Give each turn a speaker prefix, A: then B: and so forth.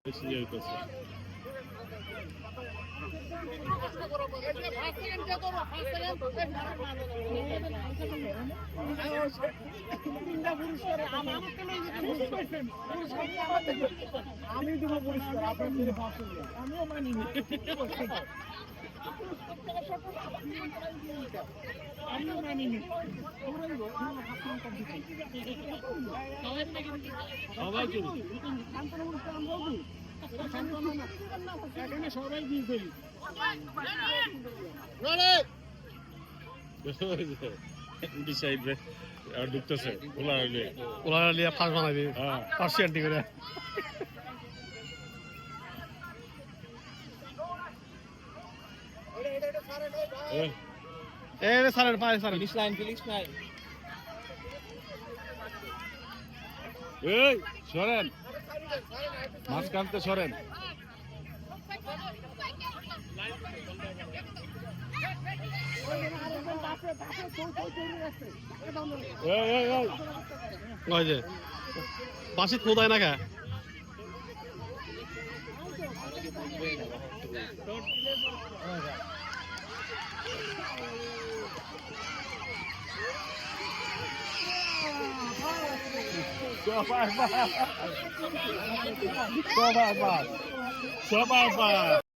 A: বেশি হইতেছে।
B: আমি দিব পুরস্কার আপনার আমিও মানি আমিও মানিনি
A: সবাই কিনি
B: এখানে সবাই দিয়ে দেই
A: ডিসাইড আর ঢুকতেছে
C: ওলা লিয়া ফাঁস বানাবি
A: হ্যাঁ
C: পার্সিয়ান্টি করে এ রে সারের পায় সারের
B: ফিনিশ লাইন
A: এই সরেন মাঝখানতে সরেন এই এই এই
C: ওই যে বাসি খোদায় না কে
A: সবার বাদ